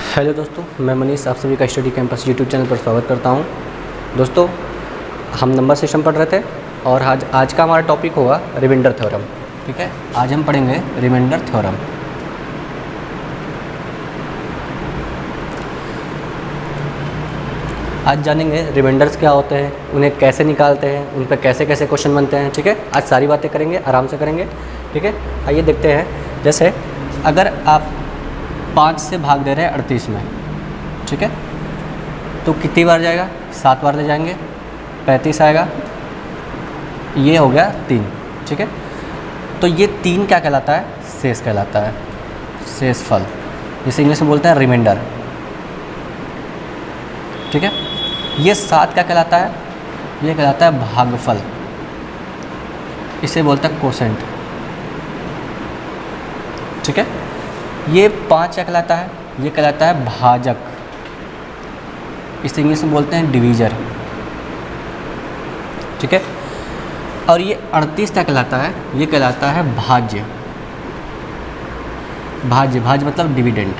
Hello दोस्तों, मैं मनीष आप सभी का स्टडी कैंपस यूट्यूब चैनल पर स्वागत करता हूं। दोस्तों, हम नंबर सिस्टम पढ़ रहे थे और आज का हमारा टॉपिक होगा रिमाइंडर थ्योरम। ठीक है, आज हम पढ़ेंगे रिमाइंडर थ्योरम। आज जानेंगे रिमाइंडर्स क्या होते हैं, उन्हें कैसे निकालते हैं, उन पर कैसे कैसे क्वेश्चन बनते हैं। ठीक है, आज सारी बातें करेंगे, आराम से करेंगे। ठीक है, आइए देखते हैं। जैसे अगर आप 5 से भाग दे रहे हैं 38 में, ठीक है, तो कितनी बार जाएगा? 7 बार ले जाएंगे, 35 आएगा, ये हो गया 3। ठीक है, तो ये 3 क्या कहलाता है? शेष कहलाता है, शेषफल, जिसे इंग्लिश में बोलते हैं रिमाइंडर। ठीक है, ये 7 क्या कहलाता है? ये कहलाता है भागफल, इसे बोलते हैं कोसेंट। ठीक है, ये 5 क्या कहलाता है? ये कहलाता है भाजक, इसे इंग्लिश में बोलते हैं डिवीजर। ठीक है, और ये 38 क्या कहलाता है? ये कहलाता है भाज्य। भाज्य मतलब डिविडेंड।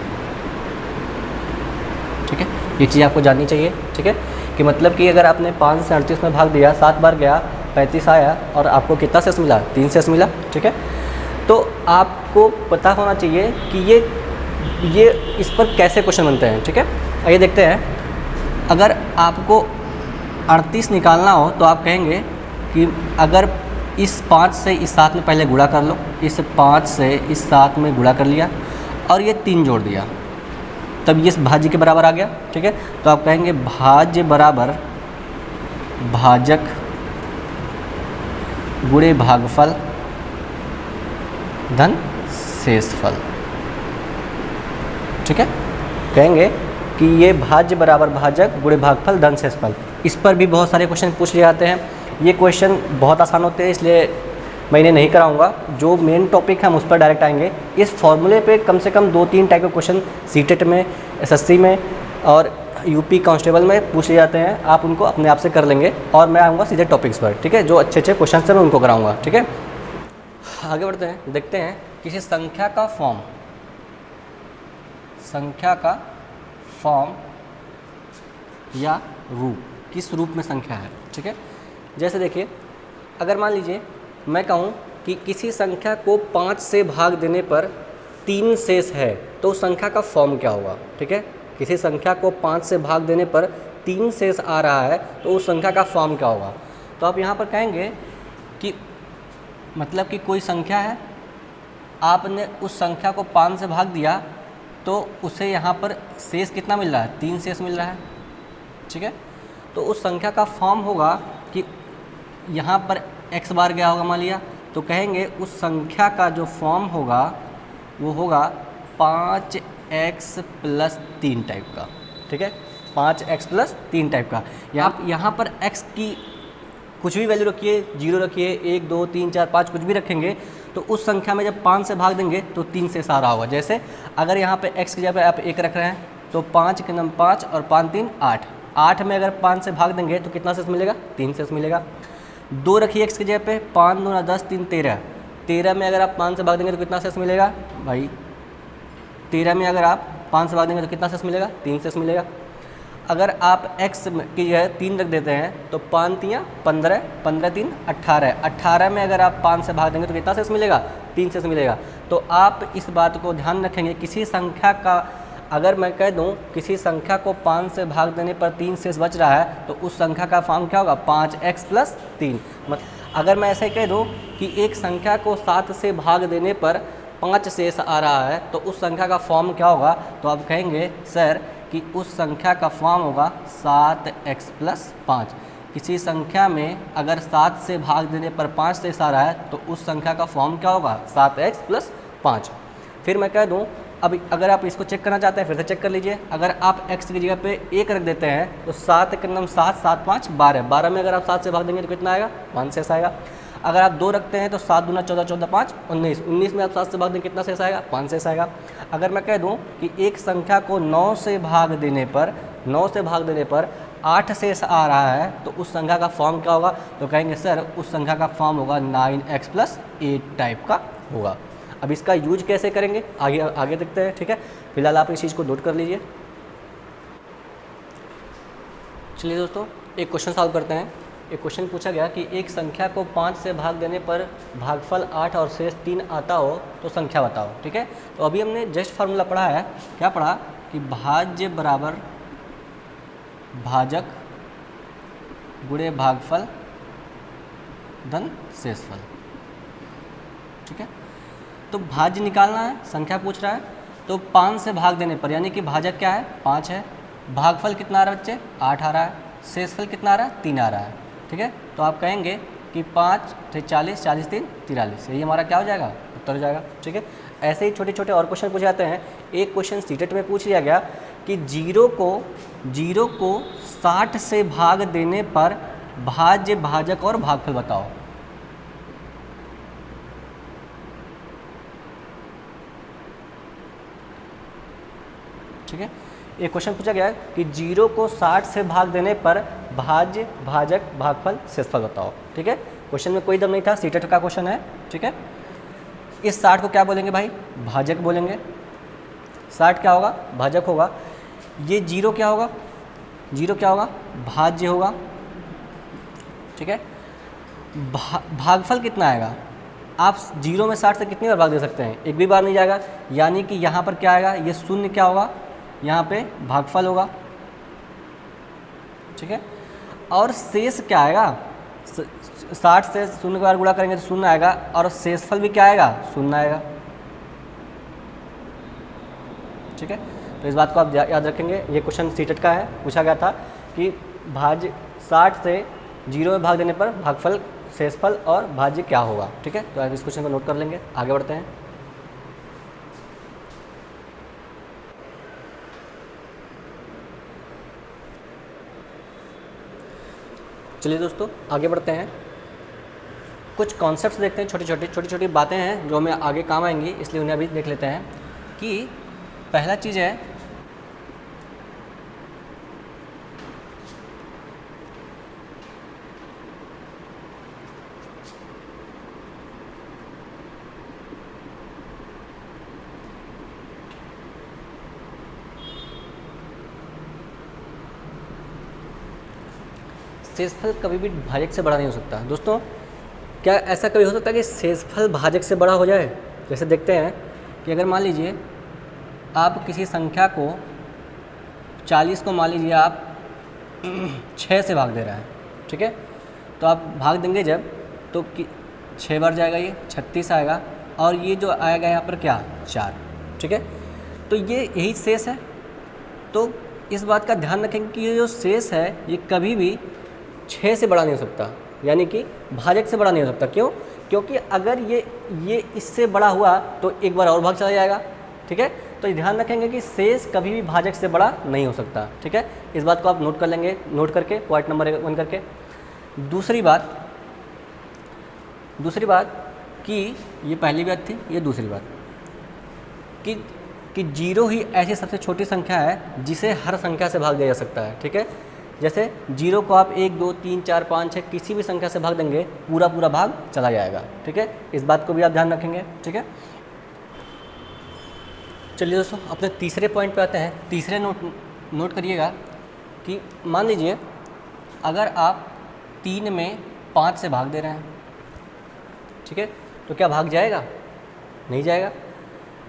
ठीक है, ये चीज़ आपको जाननी चाहिए। ठीक है, कि मतलब कि अगर आपने 5 से 38 में भाग दिया, 7 बार गया, 35 आया और आपको कितना शेष मिला? 3 शेष मिला। ठीक है, तो आपको पता होना चाहिए कि ये इस पर कैसे क्वेश्चन बनते हैं। ठीक है, आइए देखते हैं। अगर आपको 38 निकालना हो तो आप कहेंगे कि अगर इस 5 से इस 7 में पहले गुणा कर लो, इस 5 से इस 7 में गुणा कर लिया और ये 3 जोड़ दिया, तब ये भाज्य के बराबर आ गया। ठीक है, तो आप कहेंगे भाज्य बराबर भाजक गुणे भागफल धन शेषफल। ठीक है, कहेंगे कि ये भाज्य बराबर भाजक गुणे भागफल धन शेषफल। इस पर भी बहुत सारे क्वेश्चन पूछ लिए जाते हैं। ये क्वेश्चन बहुत आसान होते हैं, इसलिए मैं इन्हें नहीं कराऊंगा। जो मेन टॉपिक है हम उस पर डायरेक्ट आएंगे। इस फॉर्मूले पे कम से कम 2-3 टाइप के क्वेश्चन सीटेट में, एसएससी में और यूपी कांस्टेबल में पूछ लिए जाते हैं। आप उनको अपने आप से कर लेंगे और मैं आऊँगा सीधे टॉपिक्स पर। ठीक है, जो अच्छे क्वेश्चन हैं मैं उनको कराऊँगा। ठीक है, आगे बढ़ते हैं, देखते हैं किसी संख्या का फॉर्म, संख्या का फॉर्म या रूप, किस रूप में संख्या है। ठीक है, जैसे देखिए, अगर मान लीजिए मैं कहूँ कि किसी संख्या को 5 से भाग देने पर 3 शेष है, तो उस संख्या का फॉर्म क्या होगा। ठीक है, किसी संख्या को 5 से भाग देने पर 3 शेष आ रहा है, तो उस संख्या का फॉर्म क्या होगा। तो आप यहाँ पर कहेंगे कि मतलब कि कोई संख्या है, आपने उस संख्या को 5 से भाग दिया तो उसे यहाँ पर शेष कितना मिल रहा है? 3 शेष मिल रहा है। ठीक है, तो उस संख्या का फॉर्म होगा कि यहाँ पर x बार गया होगा मान लिया, तो कहेंगे उस संख्या का जो फॉर्म होगा वो होगा 5x + 3 टाइप का। ठीक है, 5x + 3 टाइप का। यहाँ पर x की कुछ भी वैल्यू रखिए, 0 रखिए, 1 2 3 4 5 कुछ भी रखेंगे, तो उस संख्या में जब 5 से भाग देंगे तो 3 से सारा होगा। जैसे अगर यहाँ पे x की जगह आप 1 रख रहे हैं, तो 5 के नम 5 और 5 3 8, 8 में अगर 5 से भाग देंगे तो कितना शेष मिलेगा? 3 शेष मिलेगा। 2 रखिए x की जगह पे, 5 2 10 3 13, 13 में अगर आप 5 से भाग देंगे तो कितना शेष मिलेगा भाई? 13 में अगर आप 5 से भाग देंगे तो कितना शेष मिलेगा? 3 शेष मिलेगा। अगर आप x की जगह 3 रख देते हैं तो 5 3 15, 15 3 18, 18 में अगर आप 5 से भाग देंगे तो कितना शेष मिलेगा? 3 शेष मिलेगा। तो आप इस बात को ध्यान रखेंगे, किसी संख्या का अगर मैं कह दूं किसी संख्या को 5 से भाग देने पर 3 शेष बच रहा है, तो उस संख्या का फॉर्म क्या होगा? 5x + 3। अगर मैं ऐसे कह दूं कि एक संख्या को 7 से भाग देने पर 5 शेष आ रहा है, तो उस संख्या का फॉर्म क्या होगा? तो आप कहेंगे सर कि उस संख्या का फॉर्म होगा 7x + 5। किसी संख्या में अगर 7 से भाग देने पर 5 शेष आ रहा है, तो उस संख्या का फॉर्म क्या होगा? 7x + 5। फिर मैं कह दूं, अब अगर आप इसको चेक करना चाहते हैं फिर से चेक कर लीजिए। अगर आप x की जगह पे 1 रख देते हैं तो 7 के नम 7 7 5 12, 12 में अगर आप 7 से भाग देंगे तो कितना आएगा? 5 शेष आएगा। अगर आप 2 रखते हैं तो 7 दूना 14, 14 5 19, 19 में आप 7 से भाग देंगे कितना शेष आएगा? 5 शेष आएगा। अगर मैं कह दूं कि एक संख्या को 9 से भाग देने पर 8 शेष आ रहा है, तो उस संख्या का फॉर्म क्या होगा? तो कहेंगे सर उस संख्या का फॉर्म होगा 9x + 8 टाइप का होगा। अब इसका यूज कैसे करेंगे आगे देखते हैं। ठीक है, फिलहाल आप इस चीज़ को नोट कर लीजिए। चलिए दोस्तों एक क्वेश्चन सॉल्व करते हैं। एक क्वेश्चन पूछा गया कि एक संख्या को 5 से भाग देने पर भागफल 8 और शेष 3 आता हो तो संख्या बताओ। ठीक है, तो अभी हमने जस्ट फार्मूला पढ़ा है, क्या पढ़ा कि भाज्य बराबर भाजक गुणे भागफल धन शेषफल। ठीक है, तो भाज्य निकालना है, संख्या पूछ रहा है, तो 5 से भाग देने पर यानी कि भाजक क्या है 5 है, भागफल कितना आ रहा है बच्चे 8 आ रहा है, शेषफल कितना आ रहा है 3 आ रहा है। ठीक है, तो आप कहेंगे कि 5 से 40, 40 3 43, यही हमारा क्या हो जाएगा उत्तर हो जाएगा। ठीक है, ऐसे ही छोटे छोटे और क्वेश्चन पूछे जाते हैं। एक क्वेश्चन सीटेट में पूछ लिया गया कि जीरो को 60 से भाग देने पर भाज्य भाजक और भागफल बताओ। ठीक है, एक क्वेश्चन पूछा गया कि 0 को 60 से भाग देने पर भाज्य भाजक भागफल शेषफल बताओ। ठीक है, क्वेश्चन में कोई दम नहीं था, सीटेट का क्वेश्चन है। ठीक है, इस 60 को क्या बोलेंगे भाई भाजक बोलेंगे, 60 क्या होगा भाजक होगा, ये 0 क्या होगा, 0 क्या होगा भाज्य होगा। ठीक है, भागफल कितना आएगा, आप 0 में 60 से कितनी बार भाग दे सकते हैं, एक भी बार नहीं जाएगा, यानी कि यहाँ पर क्या आएगा, ये शून्य क्या होगा, यहाँ पे भागफल होगा। ठीक है, और शेष क्या आएगा, 60 से शून्य बार गुणा करेंगे तो शून्य आएगा, और शेषफल भी क्या आएगा शून्य आएगा। ठीक है, तो इस बात को आप याद रखेंगे। ये क्वेश्चन सीटेट का है, पूछा गया था कि भाज्य 60 से 0 में भाग देने पर भागफल शेषफल और भाज्य क्या होगा। ठीक है, तो आप इस क्वेश्चन को नोट कर लेंगे, आगे बढ़ते हैं। चलिए दोस्तों आगे बढ़ते हैं, कुछ कॉन्सेप्ट्स देखते हैं, छोटी छोटी बातें हैं जो हमें आगे काम आएंगी, इसलिए उन्हें अभी देख लेते हैं। कि पहला चीज़ है शेषफल कभी भी भाजक से बड़ा नहीं हो सकता। दोस्तों क्या ऐसा कभी हो सकता है कि शेषफल भाजक से बड़ा हो जाए? जैसे देखते हैं कि अगर मान लीजिए आप किसी संख्या को 40 को मान लीजिए आप 6 से भाग दे रहे हैं। ठीक है, तो आप भाग देंगे जब तो 6 बार जाएगा, ये 36 आएगा, और ये जो आएगा यहाँ पर क्या 4। ठीक है, तो ये यही शेष है। तो इस बात का ध्यान रखेंगे कि ये जो शेष है ये कभी भी 6 से बड़ा नहीं हो सकता, यानी कि भाजक से बड़ा नहीं हो सकता। क्यों? क्योंकि अगर ये इससे बड़ा हुआ तो एक बार और भाग चला जाएगा। ठीक है, तो ध्यान रखेंगे कि शेष कभी भी भाजक से बड़ा नहीं हो सकता। ठीक है, इस बात को आप नोट कर लेंगे, नोट करके पॉइंट नंबर 1 करके। दूसरी बात कि ये पहली बात थी, ये दूसरी बात कि 0 ही ऐसी सबसे छोटी संख्या है जिसे हर संख्या से भाग दिया जा सकता है। ठीक है, जैसे 0 को आप 1 2 3 4 5 6 किसी भी संख्या से भाग देंगे पूरा भाग चला जाएगा। ठीक है, इस बात को भी आप ध्यान रखेंगे। ठीक है, चलिए दोस्तों अपने तीसरे पॉइंट पे आते हैं। तीसरे नोट करिएगा कि मान लीजिए अगर आप 3 में 5 से भाग दे रहे हैं, ठीक है, तो क्या भाग जाएगा? नहीं जाएगा।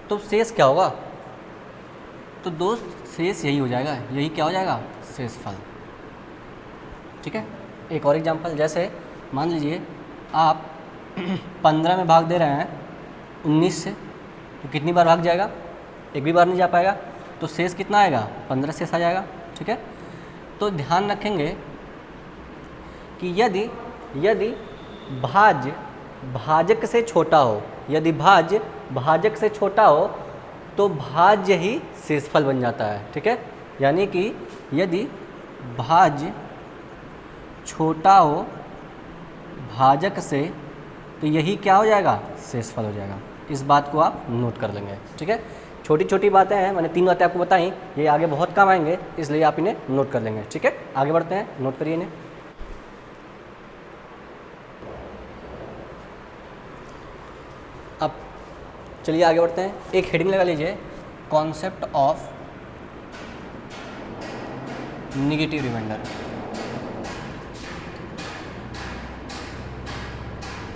तो शेष क्या होगा? तो दोस्त शेष यही हो जाएगा, यही क्या हो जाएगा शेषफल। ठीक है, एक और एग्जांपल, जैसे मान लीजिए आप 15 में भाग दे रहे हैं 19 से, तो कितनी बार भाग जाएगा? एक भी बार नहीं जा पाएगा, तो शेष कितना आएगा 15 शेष आ जाएगा। ठीक है, तो ध्यान रखेंगे कि यदि भाज्य भाजक से छोटा हो, यदि भाज्य भाजक से छोटा हो तो भाज्य ही शेषफल बन जाता है। ठीक है, यानी कि यदि भाज्य छोटा हो भाजक से तो यही क्या हो जाएगा शेषफल हो जाएगा। इस बात को आप नोट कर लेंगे। ठीक है, छोटी बातें हैं, मैंने 3 बातें आपको बताई, ये आगे बहुत काम आएंगे, इसलिए आप इन्हें नोट कर लेंगे। ठीक है, आगे बढ़ते हैं, नोट करिए इन्हें। अब चलिए आगे बढ़ते हैं, एक हेडिंग लगा लीजिए, कॉन्सेप्ट ऑफ नेगेटिव रिमाइंडर।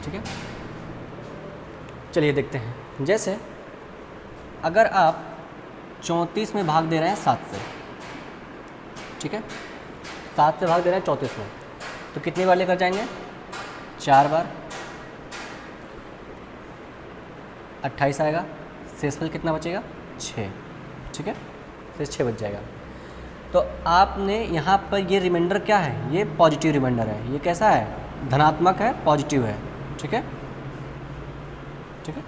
ठीक है। चलिए देखते हैं, जैसे अगर आप 34 में भाग दे रहे हैं 7 से, ठीक है, 7 से भाग दे रहे हैं 34 में, तो कितनी बार लेकर जाएंगे? 4 बार, 28 आएगा, शेषफल कितना बचेगा? 6, ठीक है, शेष 6 बच जाएगा। तो आपने यहाँ पर ये रिमाइंडर क्या है? ये पॉजिटिव रिमाइंडर है। ये कैसा है? धनात्मक है, पॉजिटिव है, ठीक है, ठीक है।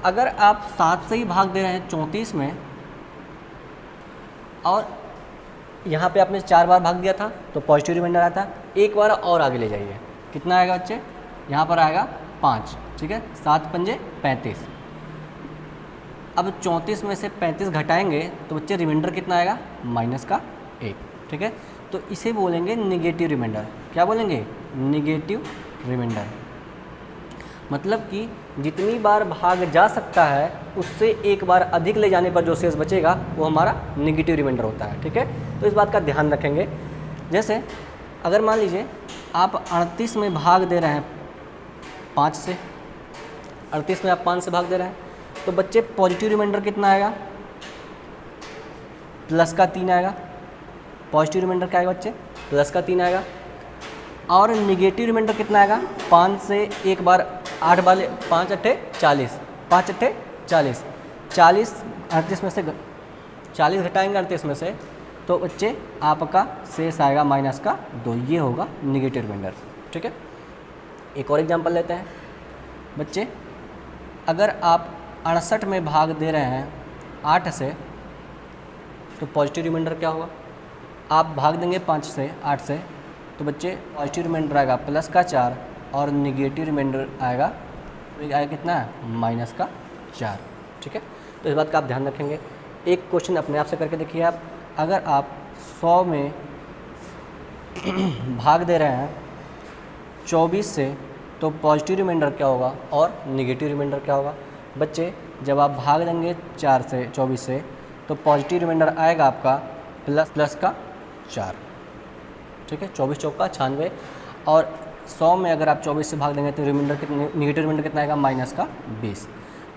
अगर आप 7 से ही भाग दे रहे हैं 34 में और यहाँ पे आपने 4 बार भाग दिया था तो पॉजिटिव रिमाइंडर आया था, एक बार और आगे ले जाइए, कितना आएगा बच्चे? यहाँ पर आएगा 5, ठीक है, 7 पंजे 35। अब 34 में से 35 घटाएंगे तो बच्चे रिमाइंडर कितना आएगा? माइनस का 1, ठीक है। तो इसे बोलेंगे निगेटिव रिमाइंडर। क्या बोलेंगे? Negative remainder. मतलब कि जितनी बार भाग जा सकता है उससे एक बार अधिक ले जाने पर जो शेष बचेगा वो हमारा निगेटिव रिमाइंडर होता है, ठीक है। तो इस बात का ध्यान रखेंगे। जैसे अगर मान लीजिए आप 38 में भाग दे रहे हैं 5 से, 38 में आप 5 से भाग दे रहे हैं, तो बच्चे पॉजिटिव रिमाइंडर कितना आएगा? प्लस का 3 आएगा। पॉजिटिव रिमाइंडर क्या आएगा बच्चे? प्लस का 3 आएगा। और निगेटिव रिमाइंडर कितना आएगा? 5 से एक बार 8 बार, 5 अट्ठे 40, 5 अट्ठे 40, 40 38 में से 40 घटाएंगे 38 में से, तो बच्चे आपका शेष आएगा माइनस का 2। ये होगा निगेटिव रिमाइंडर, ठीक है। एक और एग्जांपल लेते हैं बच्चे। अगर आप 68 में भाग दे रहे हैं 8 से, तो पॉजिटिव रिमाइंडर क्या होगा? आप भाग देंगे 5 से 8 से, तो बच्चे पॉजिटिव रिमाइंडर आएगा प्लस का 4 और निगेटिव रिमाइंडर आएगा, तो आएगा कितना है? माइनस का 4, ठीक है। तो इस बात का आप ध्यान रखेंगे। एक क्वेश्चन अपने आप से करके देखिए आप। अगर आप 100 में भाग दे रहे हैं 24 से, तो पॉजिटिव रिमाइंडर क्या होगा और निगेटिव रिमाइंडर क्या होगा? बच्चे जब आप भाग देंगे 4 से 24 से, तो पॉजिटिव रिमाइंडर आएगा आपका प्लस का 4, ठीक है, 24 चौका 96। और 100 में अगर आप 24 से भाग देंगे तो रिमाइंडर कितने, निगेटिव रिमाइंडर कितना आएगा? माइनस का 20।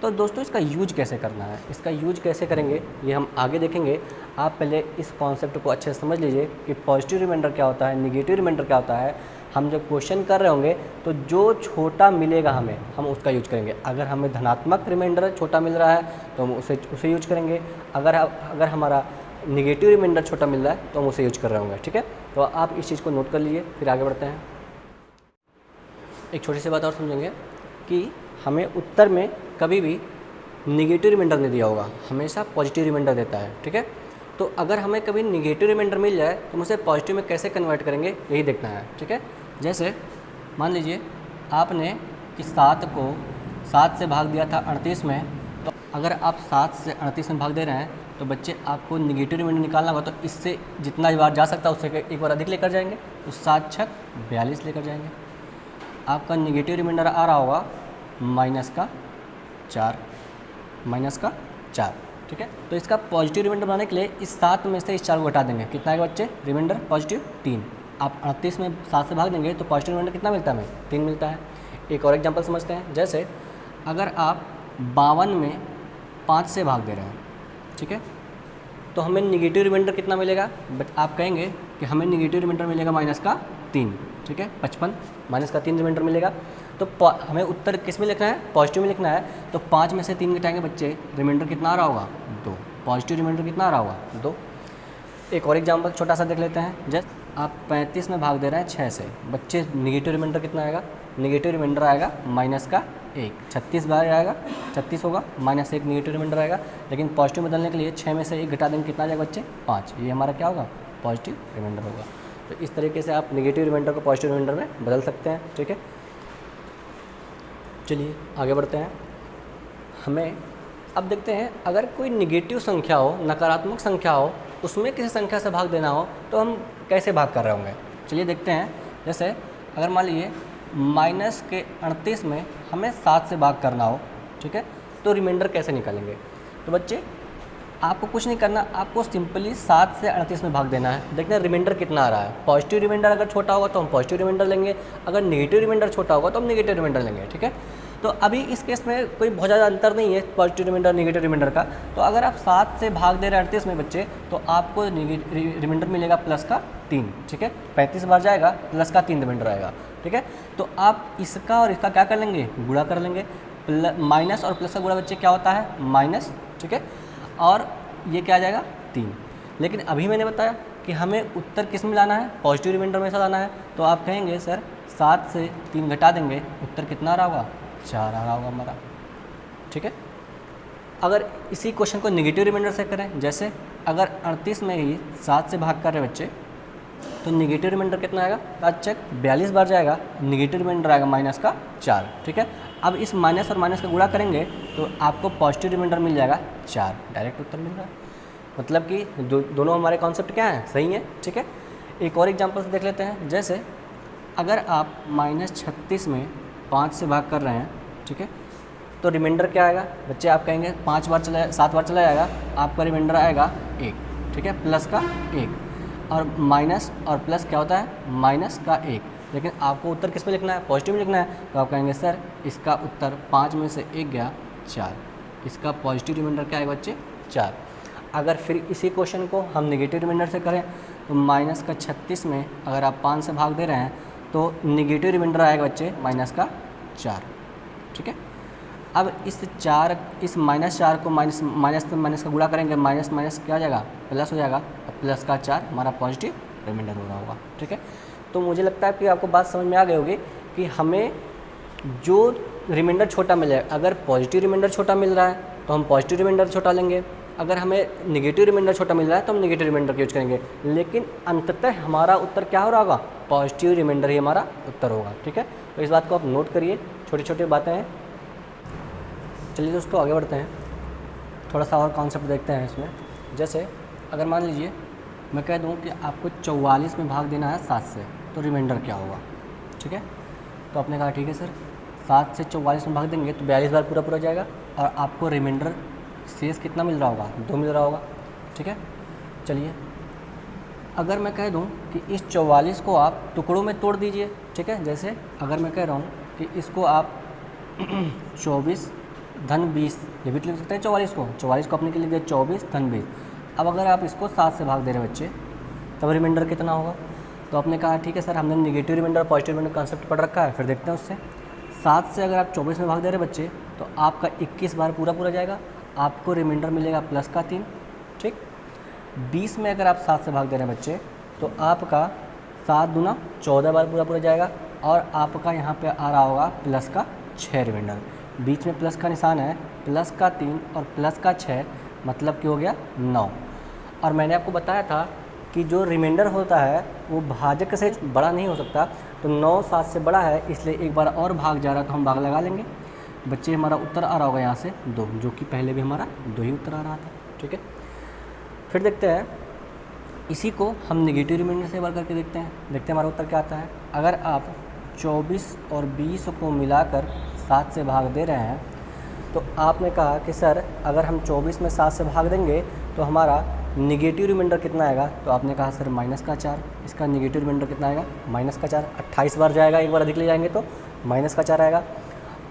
तो दोस्तों इसका यूज कैसे करना है, इसका यूज कैसे करेंगे ये हम आगे देखेंगे। आप पहले इस कॉन्सेप्ट को अच्छे से समझ लीजिए कि पॉजिटिव रिमाइंडर क्या होता है, निगेटिव रिमाइंडर क्या होता है। हम जब क्वेश्चन कर रहे होंगे तो जो छोटा मिलेगा हमें, हम उसका यूज करेंगे। अगर हमें धनात्मक रिमाइंडर छोटा मिल रहा है तो हम उसे यूज करेंगे। अगर हमारा निगेटिव रिमाइंडर छोटा मिल रहा है तो हम उसे यूज कर रहे होंगे, ठीक है। तो आप इस चीज़ को नोट कर लीजिए, फिर आगे बढ़ते हैं। एक छोटी सी बात और समझेंगे कि हमें उत्तर में कभी भी निगेटिव रिमाइंडर नहीं दिया होगा, हमेशा पॉजिटिव रिमाइंडर देता है, ठीक है। तो अगर हमें कभी निगेटिव रिमाइंडर मिल जाए तो हम उसे पॉजिटिव में कैसे कन्वर्ट करेंगे यही देखना है, ठीक है। जैसे मान लीजिए आपने कि 7 को 7 से भाग दिया था 38 में, तो अगर आप 7 से 38 में भाग दे रहे हैं तो बच्चे आपको निगेटिव रिमाइंडर निकालना होगा। तो इससे जितना बार जा सकता है उससे एक बार अधिक लेकर जाएंगे, तो 7 छक 42 लेकर जाएंगे। आपका निगेटिव रिमाइंडर आ रहा होगा माइनस का 4, ठीक है। तो इसका पॉजिटिव रिमाइंडर बनाने के लिए इस 7 में से इस 4 को घटा देंगे, कितना आएगा बच्चे? Remainder positive 3। आप 38 में 7 से भाग देंगे तो पॉजिटिव रिमाइंडर कितना मिलता है हमें? 3 मिलता है। एक और एग्जांपल समझते हैं। जैसे अगर आप 52 में 5 से भाग दे रहे हैं, ठीक है, तो हमें निगेटिव रिमाइंडर कितना मिलेगा? बट आप कहेंगे कि हमें निगेटिव रिमाइंडर मिलेगा माइनस का 3, ठीक है, 55 माइनस का 3 रिमाइंडर मिलेगा। तो हमें उत्तर किस में लिखना है? पॉजिटिव में लिखना है। तो 5 में से 3 घटाएंगे बच्चे, रिमाइंडर कितना आ रहा होगा? 2। पॉजिटिव रिमाइंडर कितना आ रहा होगा? 2। एक और एग्जांपल छोटा सा देख लेते हैं। जैसे आप 35 में भाग दे रहे हैं 6 से, बच्चे निगेटिव रिमाइंडर कितना आएगा? निगेटिव रिमाइंडर आएगा माइनस का 1। 36 बार आएगा, 36 होगा, माइनस 1 निगेटिव रिमाइंडर आएगा। लेकिन पॉजिटिव बदलने के लिए 6 में से 1 घटा देंगे, कितना आ जाएगा बच्चे? 5। ये हमारा क्या होगा? पॉजिटिव रिमाइंडर होगा। तो इस तरीके से आप निगेटिव रिमाइंडर को पॉजिटिव रिमाइंडर में बदल सकते हैं, ठीक है। चलिए आगे बढ़ते हैं। हमें अब देखते हैं, अगर कोई निगेटिव संख्या हो, नकारात्मक संख्या हो, उसमें किसी संख्या से भाग देना हो तो हम कैसे भाग कर रहे होंगे। चलिए देखते हैं। जैसे अगर मान लीजिए माइनस के 38 में हमें 7 से भाग करना हो, ठीक है, तो रिमाइंडर कैसे निकालेंगे। तो बच्चे आपको कुछ नहीं करना, आपको सिंपली 7 से 38 में भाग देना है। देखना रिमाइंडर कितना आ रहा है। पॉजिटिव रिमाइंडर अगर छोटा होगा तो हम पॉजिटिव रिमाइंडर लेंगे, अगर नेगेटिव रिमाइंडर छोटा होगा तो हम नेगेटिव रिमाइंडर लेंगे, ठीक है। तो अभी इस केस में कोई बहुत ज़्यादा अंतर नहीं है पॉजिटिव रिमाइंडर नेगेटिव रिमाइंडर का। तो अगर आप 7 से भाग दे रहे हैं 38 में बच्चे, तो आपको रिमाइंडर मिलेगा प्लस का 3, ठीक है। 35 बार जाएगा, प्लस का 3 रिमाइंडर आएगा, ठीक है। तो आप इसका और इसका क्या कर लेंगे, गुणा कर लेंगे। माइनस और प्लस का गुणा बच्चे क्या होता है, माइनस, ठीक है। और ये क्या आ जाएगा, 3। लेकिन अभी मैंने बताया कि हमें उत्तर किस में लाना है, पॉजिटिव रिमाइंडर में लाना है। तो आप कहेंगे सर 7 से 3 घटा देंगे, उत्तर कितना आ रहा होगा, 4 आ रहा होगा हमारा, ठीक है। अगर इसी क्वेश्चन को नेगेटिव रिमाइंडर से करें, जैसे अगर 38 में ही 7 से भाग कर रहे बच्चे, तो नेगेटिव रिमाइंडर कितना आएगा, आज चेक 42 बार जाएगा, नेगेटिव रिमाइंडर आएगा माइनस का 4, ठीक है। अब इस माइनस और माइनस का गुणा करेंगे तो आपको पॉजिटिव रिमाइंडर मिल जाएगा 4, डायरेक्ट उत्तर मिल रहा है। मतलब कि दोनों हमारे कॉन्सेप्ट क्या हैं, सही है, ठीक है। एक और एग्जाम्पल से देख लेते हैं। जैसे अगर आप -36 में 5 से भाग कर रहे हैं, ठीक है, तो रिमाइंडर क्या आएगा बच्चे, आप कहेंगे 5 बार चला 7 बार चला जाएगा, आपका रिमाइंडर आएगा 1, ठीक है, प्लस का 1। और माइनस और प्लस क्या होता है, माइनस का 1। लेकिन आपको उत्तर किस में लिखना है, पॉजिटिव में लिखना है। तो आप कहेंगे सर इसका उत्तर 5 में से 1 गया 4, इसका पॉजिटिव रिमाइंडर क्या आएगा बच्चे, 4। अगर फिर इसी क्वेश्चन को हम नेगेटिव रिमाइंडर से करें तो माइनस का 36 में अगर आप 5 से भाग दे रहे हैं तो नेगेटिव रिमाइंडर आएगा बच्चे माइनस का 4, ठीक है। अब इस माइनस 4 को माइनस का गुणा करेंगे, माइनस माइनस क्या हो जाएगा, प्लस हो जाएगा। अब प्लस का 4 हमारा पॉजिटिव रिमाइंडर हो रहा होगा, ठीक है। तो मुझे लगता है कि आपको बात समझ में आ गई होगी कि हमें जो रिमाइंडर छोटा मिले, अगर पॉजिटिव रिमाइंडर छोटा मिल रहा है तो हम पॉजिटिव रिमाइंडर छोटा लेंगे, अगर हमें नेगेटिव रिमाइंडर छोटा मिल रहा है तो हम नेगेटिव रिमाइंडर यूज करेंगे। लेकिन अंततः हमारा उत्तर क्या हो रहा होगा, पॉजिटिव रिमाइंडर ही हमारा उत्तर होगा, ठीक है। तो इस बात को आप नोट करिए, छोटी छोटी बातें हैं। चलिए दोस्तों आगे बढ़ते हैं, थोड़ा सा और कॉन्सेप्ट देखते हैं इसमें। जैसे अगर मान लीजिए मैं कह दूं कि आपको 44 में भाग देना है 7 से, तो रिमाइंडर क्या होगा, ठीक है। तो आपने कहा ठीक है सर 7 से 44 में भाग देंगे तो 42 बार पूरा जाएगा और आपको रिमाइंडर शेष कितना मिल रहा होगा, 2 मिल रहा होगा, ठीक है। चलिए अगर मैं कह दूं कि इस 44 को आप टुकड़ों में तोड़ दीजिए, ठीक है। जैसे अगर मैं कह रहा हूँ कि इसको आप 24 धन 20 ये भी लिख सकते हैं, 44 को अपने के लिए दिया 24 धन 20। अब अगर आप इसको 7 से भाग दे रहे बच्चे, तब रिमाइंडर कितना होगा। तो आपने कहा ठीक है सर हमने negative remainder positive remainder concept पढ़ रखा है, फिर देखते हैं उससे। 7 से अगर आप 24 में भाग दे रहे बच्चे तो आपका 21 बार पूरा जाएगा, आपको रिमाइंडर मिलेगा प्लस का 3, ठीक। 20 में अगर आप 7 से भाग दे रहे हैं बच्चे तो आपका 7 दूना 14 बार पूरा जाएगा और आपका यहाँ पे आ रहा होगा प्लस का 6 रिमाइंडर। बीच में प्लस का निशान है, प्लस का 3 और प्लस का 6 मतलब कि हो गया 9। और मैंने आपको बताया था कि जो रिमाइंडर होता है वो भाजक से बड़ा नहीं हो सकता, तो 9 7 से बड़ा है, इसलिए एक बार और भाग जा रहा है तो हम भाग लगा लेंगे बच्चे। हमारा उत्तर आ रहा होगा यहाँ से 2, जो कि पहले भी हमारा 2 ही उत्तर आ रहा था, ठीक है। फिर देखते हैं इसी को हम नेगेटिव रिमाइंडर से बार करके देखते हैं हमारा उत्तर क्या आता है। अगर आप 24 और 20 को मिलाकर 7 से भाग दे रहे हैं तो आपने कहा कि सर अगर हम 24 में 7 से भाग देंगे तो हमारा नेगेटिव रिमाइंडर कितना आएगा। तो आपने कहा सर माइनस का 4, इसका नेगेटिव रिमाइंडर कितना आएगा, माइनस का 4। 28 बार जाएगा, एक बार अधिक ले जाएंगे तो माइनस का 4 आएगा।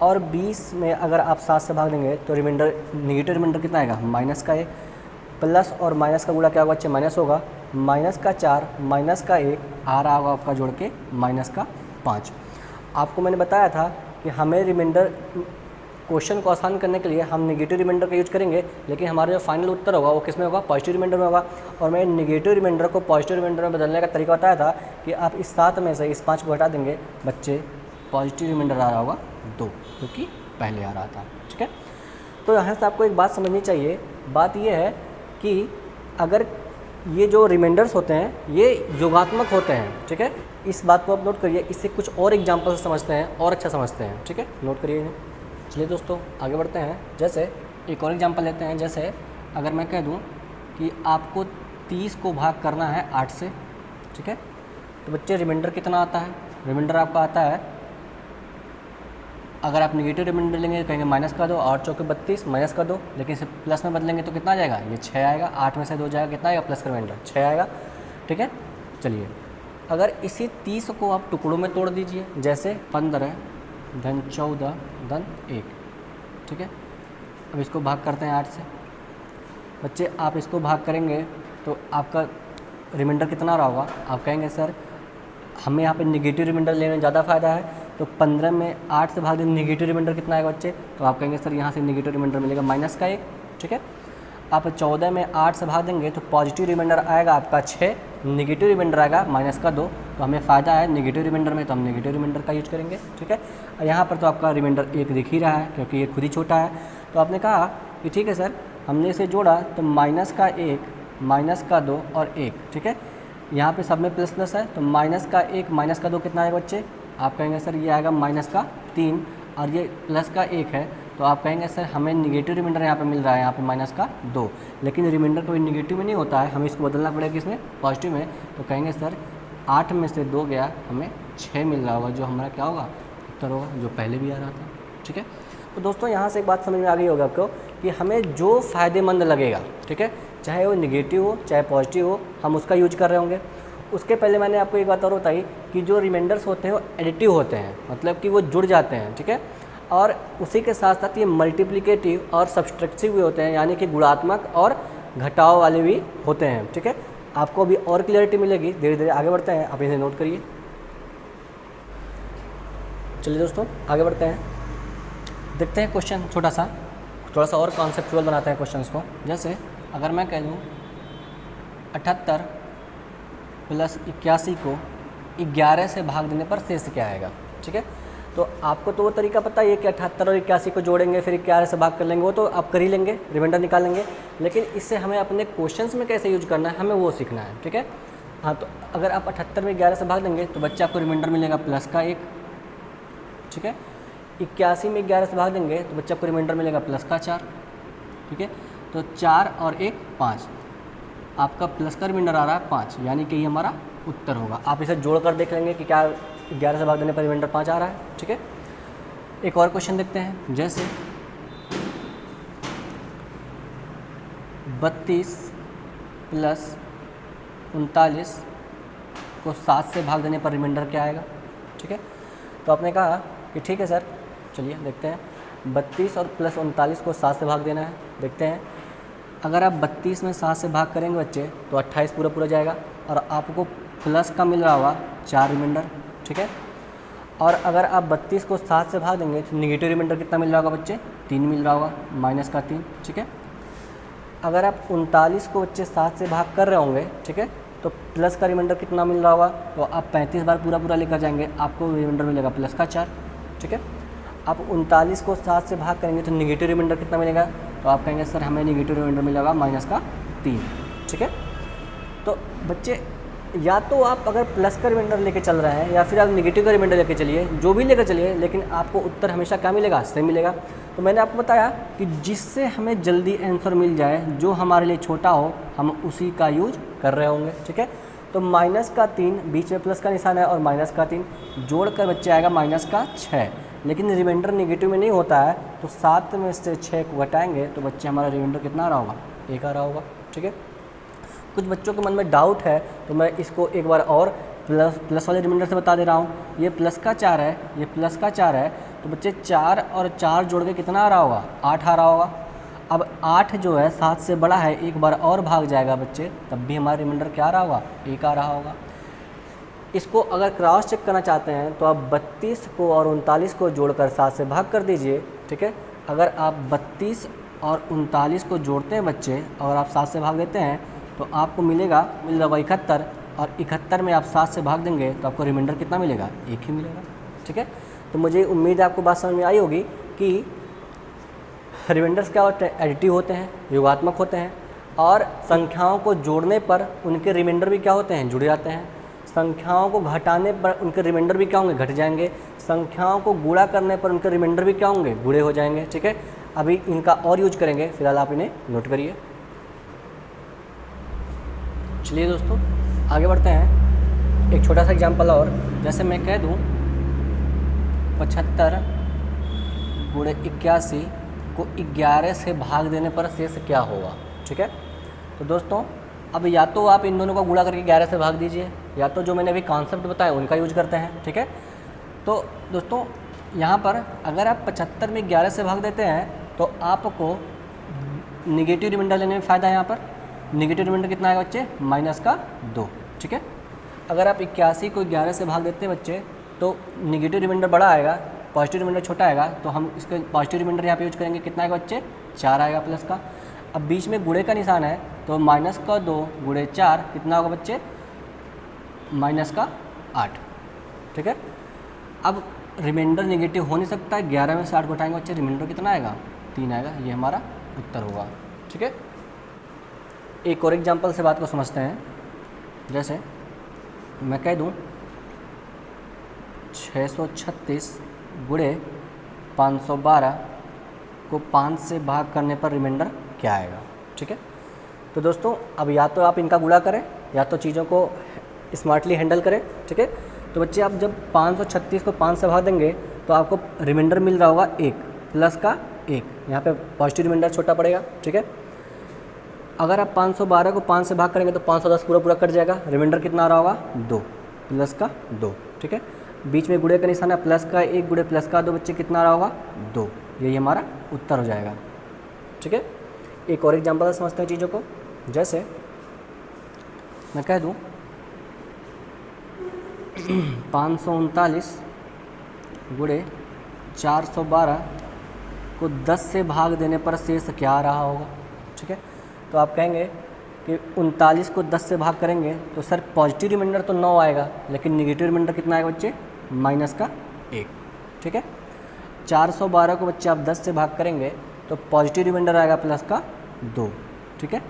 और 20 में अगर आप 7 से भाग देंगे तो नेगेटिव रिमाइंडर कितना आएगा, माइनस का 1। प्लस और माइनस का गुणा क्या होगा बच्चे, माइनस होगा, माइनस का 4 माइनस का 1 आ रहा होगा आपका जोड़ के माइनस का 5। आपको मैंने बताया था कि हमें रिमाइंडर क्वेश्चन को आसान करने के लिए हम नेगेटिव रिमाइंडर का यूज करेंगे, लेकिन हमारा जो फाइनल उत्तर होगा वो किस में होगा, पॉजिटिव रिमाइंडर में होगा। और मैं नेगेटिव रिमाइंडर को पॉजिटिव रिमाइंडर में बदलने का तरीका बताया था कि आप इस 7 में से इस 5 को हटा देंगे बच्चे, पॉजिटिव रिमाइंडर आ रहा होगा 2, क्योंकि पहले आ रहा था, ठीक है। तो यहाँ से आपको एक बात समझनी चाहिए, बात ये है कि अगर ये जो रिमाइंडर्स होते हैं ये योगात्मक होते हैं, ठीक है। इस बात को आप नोट करिए, इससे कुछ और एग्जाम्पल से समझते हैं और अच्छा समझते हैं, ठीक है, नोट करिए इन्हें। चलिए दोस्तों आगे बढ़ते हैं। जैसे एक और एग्जांपल लेते हैं। जैसे अगर मैं कह दूं कि आपको 30 को भाग करना है 8 से, ठीक है, तो बच्चे रिमाइंडर कितना आता है, रिमाइंडर आपका आता है अगर आप नेगेटिव रिमाइंडर लेंगे तो कहेंगे माइनस का दो, 8 चौके 32 माइनस का दो, लेकिन इसे प्लस में बदलेंगे तो कितना आ जाएगा, ये 6 आएगा, 8 में से 2 जाएगा, कितना आएगा प्लस का रिमाइंडर 6 आएगा। ठीक है, चलिए अगर इसी 30 को आप टुकड़ों में तोड़ दीजिए, जैसे 15 धन 14 धन 1। ठीक है, अब इसको भाग करते हैं 8 से। बच्चे आप इसको भाग करेंगे तो आपका रिमाइंडर कितना रहा होगा, आप कहेंगे सर हमें यहाँ पे नेगेटिव रिमाइंडर लेने में ज़्यादा फ़ायदा है, तो 15 में 8 से भाग दें, नेगेटिव रिमाइंडर कितना आएगा बच्चे, तो आप कहेंगे सर यहाँ से नेगेटिव रिमाइंडर मिलेगा माइनस का 1। ठीक है, आप 14 में 8 से भाग देंगे तो पॉजिटिव रिमाइंडर आएगा आपका 6, नेगेटिव रिमाइंडर आएगा माइनस का 2, तो हमें फ़ायदा है नेगेटिव रिमाइंडर में, तो हम नेगेटिव रिमाइंडर का यूज करेंगे। ठीक है, और यहाँ पर तो आपका रिमाइंडर 1 दिख ही रहा है क्योंकि ये खुद ही छोटा है, तो आपने कहा कि ठीक है सर हमने इसे जोड़ा तो माइनस का 1 माइनस का 2 और 1। ठीक है, यहाँ पे सब में प्लस प्लस है, तो माइनस का 1 माइनस का 2 कितना आएगा बच्चे, आप कहेंगे सर ये आएगा माइनस का 3, और ये प्लस का 1 है, तो आप कहेंगे सर हमें नेगेटिव रिमाइंडर यहाँ पे मिल रहा है, यहाँ पे माइनस का 2, लेकिन रिमाइंडर कोई नेगेटिव में नहीं होता है, हमें इसको बदलना पड़ेगा किसमें, पॉजिटिव में, तो कहेंगे सर 8 में से 2 गया, हमें 6 मिल रहा होगा, जो हमारा क्या होगा उत्तर होगा, जो पहले भी आ रहा था। ठीक है, तो दोस्तों यहाँ से एक बात समझ में आ गई होगा आपको कि हमें जो फ़ायदेमंद लगेगा, ठीक है, चाहे वो नेगेटिव हो चाहे पॉजिटिव हो, हम उसका यूज कर रहे होंगे। उसके पहले मैंने आपको एक बात और बताई कि जो रिमाइंडर्स होते हैं वो एडिटिव होते हैं, मतलब कि वो जुड़ जाते हैं। ठीक है, और उसी के साथ साथ ये मल्टीप्लिकेटिव और सब्सट्रैक्टिव भी होते हैं, यानी कि गुणात्मक और घटाव वाले भी होते हैं। ठीक है, आपको अभी और क्लियरिटी मिलेगी, धीरे धीरे आगे बढ़ते हैं, आप इसे नोट करिए। चलिए दोस्तों आगे बढ़ते हैं, देखते हैं क्वेश्चन छोटा सा, थोड़ा सा और कॉन्सेप्चुअल बनाते हैं क्वेश्चंस को। जैसे अगर मैं कह दूँ 78 प्लस 81 को 11 से भाग देने पर शेष क्या आएगा। ठीक है, तो आपको तो वो तरीका पता है कि 78 और 81 को जोड़ेंगे फिर 11 से भाग कर लेंगे, वो तो आप कर ही लेंगे, रिमाइंडर निकाल लेंगे, लेकिन इससे हमें अपने क्वेश्चंस में कैसे यूज करना है हमें वो सीखना है। ठीक है, हाँ, तो अगर आप 78 में 11 से भाग देंगे तो बच्चे आपको रिमाइंडर मिलेगा प्लस का 1। ठीक है, 81 में 11 से भाग देंगे तो बच्चे आपको रिमाइंडर मिलेगा प्लस का 4। ठीक है, तो 4 और 1 5, आपका प्लस का रिमाइंडर आ रहा है 5, यानी कि ये हमारा उत्तर होगा। आप इसे जोड़कर देख लेंगे कि क्या 11 से भाग देने पर रिमाइंडर 5 आ रहा है। ठीक है, एक और क्वेश्चन देखते हैं। जैसे 32 प्लस 39 को 7 से भाग देने पर रिमाइंडर क्या आएगा। ठीक है, तो आपने कहा कि ठीक है सर, चलिए देखते हैं, 32 और प्लस 39 को 7 से भाग देना है। देखते हैं, अगर आप 32 में 7 से भाग करेंगे बच्चे तो 28 पूरा पूरा जाएगा, और आपको प्लस का मिल रहा होगा 4 रिमाइंडर। ठीक है, और अगर आप 32 को 7 से भाग देंगे तो निगेटिव रिमाइंडर कितना मिल रहा होगा बच्चे, 3 मिल रहा होगा, माइनस का 3। ठीक है, अगर आप 39 को बच्चे 7 से भाग कर रहे होंगे, ठीक है, तो प्लस का रिमाइंडर कितना मिल रहा होगा, तो आप 35 बार पूरा पूरा लेकर जाएंगे, आपको रिमाइंडर मिलेगा प्लस का 4। ठीक है, आप 39 को 7 से भाग करेंगे तो निगेटिव रिमाइंडर कितना मिलेगा, तो आप कहेंगे सर हमें निगेटिव रिमाइंडर मिलेगा माइनस का 3। ठीक है, तो बच्चे या तो आप अगर प्लस का रिमाइंडर लेके चल रहे हैं या फिर आप निगेटिव का रिमाइंडर लेके चलिए, जो भी लेकर चलिए, लेकिन आपको उत्तर हमेशा क्या मिलेगा, सेम मिलेगा। तो मैंने आपको बताया कि जिससे हमें जल्दी आंसर मिल जाए, जो हमारे लिए छोटा हो, हम उसी का यूज कर रहे होंगे। ठीक है, तो माइनस का 3, बीच में प्लस का निशान है और माइनस का 3 जोड़ कर बच्चे आएगा माइनस का 6, लेकिन रिमाइंडर निगेटिव में नहीं होता है, तो 7 में से 6 को घटाएंगे तो बच्चे हमारा रिमाइंडर कितना आ रहा होगा, 1 आ रहा होगा। ठीक है, कुछ बच्चों के मन में डाउट है तो मैं इसको एक बार और प्लस वाले रिमाइंडर से बता दे रहा हूँ। ये प्लस का 4 है, ये प्लस का 4 है, तो बच्चे 4 और 4 जोड़ के कितना आ रहा होगा, 8 आ रहा होगा। अब 8 जो है 7 से बड़ा है, एक बार और भाग जाएगा बच्चे, तब भी हमारा रिमाइंडर क्या आ रहा होगा, 1 आ रहा होगा। इसको अगर क्रॉस चेक करना चाहते हैं तो आप 32 को और 39 को जोड़कर 7 से भाग कर दीजिए। ठीक है, अगर आप 32 और 39 को जोड़ते हैं बच्चे और आप 7 से भाग देते हैं तो आपको मिल रहा होगा 71, और 71 में आप 7 से भाग देंगे तो आपको रिमाइंडर कितना मिलेगा, 1 ही मिलेगा। ठीक है, तो मुझे उम्मीद है आपको बात समझ में आई होगी कि रिमाइंडर्स क्या होते हैं, एडिटिव होते हैं, योगात्मक होते हैं, और संख्याओं को जोड़ने पर उनके रिमाइंडर भी क्या होते हैं, जुड़ जाते हैं। संख्याओं को घटाने पर उनके रिमाइंडर भी क्या होंगे, घट जाएंगे। संख्याओं को गुणा करने पर उनके रिमाइंडर भी क्या होंगे, गुणे हो जाएंगे। ठीक है, अभी इनका और यूज करेंगे, फिलहाल आप इन्हें नोट करिए। चलिए दोस्तों आगे बढ़ते हैं, एक छोटा सा एग्जाम्पल और। जैसे मैं कह दूँ 75 गुणे 81 को 11 से भाग देने पर शेष क्या होगा। ठीक है, तो दोस्तों अब या तो आप इन दोनों को गुणा करके 11 से भाग दीजिए, या तो जो मैंने अभी कॉन्सेप्ट बताया उनका यूज करते हैं। ठीक है, तो दोस्तों यहाँ पर अगर आप 75 में 11 से भाग देते हैं तो आपको निगेटिव रिमाइंडर लेने में फ़ायदा है। यहाँ पर निगेटिव रिमाइंडर कितना आएगा बच्चे, -2। ठीक है, अगर आप 81 को 11 से भाग देते हैं बच्चे तो निगेटिव रिमाइंडर बड़ा आएगा, पॉजिटिव रिमाइंडर छोटा आएगा, तो हम इसके पॉजिटिव रिमाइंडर यहाँ पे यूज करेंगे। कितना आएगा बच्चे, 4 आएगा प्लस का। अब बीच में गुणे का निशान है तो -2 गुणे 4 कितना होगा बच्चे, -8। ठीक है, अब रिमाइंडर नेगेटिव हो नहीं सकता है, 11 में से 8 घटाएंगे बच्चे, रिमाइंडर कितना आएगा, 3 आएगा। ये हमारा उत्तर होगा। ठीक है, एक और एग्जांपल से बात को समझते हैं। जैसे मैं कह दूं 636 गुणे 512 को 5 से भाग करने पर रिमाइंडर क्या आएगा। ठीक है, तो दोस्तों अब या तो आप इनका गुणा करें या तो चीज़ों को स्मार्टली हैंडल करें। ठीक है, तो बच्चे आप जब 536 को 5 से भाग देंगे तो आपको रिमाइंडर मिल रहा होगा 1 प्लस का 1, यहाँ पे पॉजिटिव रिमाइंडर छोटा पड़ेगा। ठीक है, अगर आप 512 को 5 से भाग करेंगे तो 510 पूरा कट जाएगा, रिमाइंडर कितना आ रहा होगा, 2 प्लस का 2। ठीक है, बीच में गुणे का निशान है, प्लस का 1 गुणे प्लस का 2 बच्चे कितना आ रहा होगा, 2। यही हमारा उत्तर हो जाएगा। ठीक है, एक और एग्जाम्पल समझते हैं चीज़ों को। जैसे मैं कह दूँ 539 गुणे 412 को 10 से भाग देने पर शेष क्या आ रहा होगा। ठीक है, तो आप कहेंगे कि 39 को 10 से भाग करेंगे तो सर पॉजिटिव रिमाइंडर तो 9 आएगा, लेकिन निगेटिव रिमाइंडर कितना आएगा बच्चे, -1। ठीक है, 412 को बच्चे आप 10 से भाग करेंगे तो पॉजिटिव रिमाइंडर आएगा +2। ठीक है,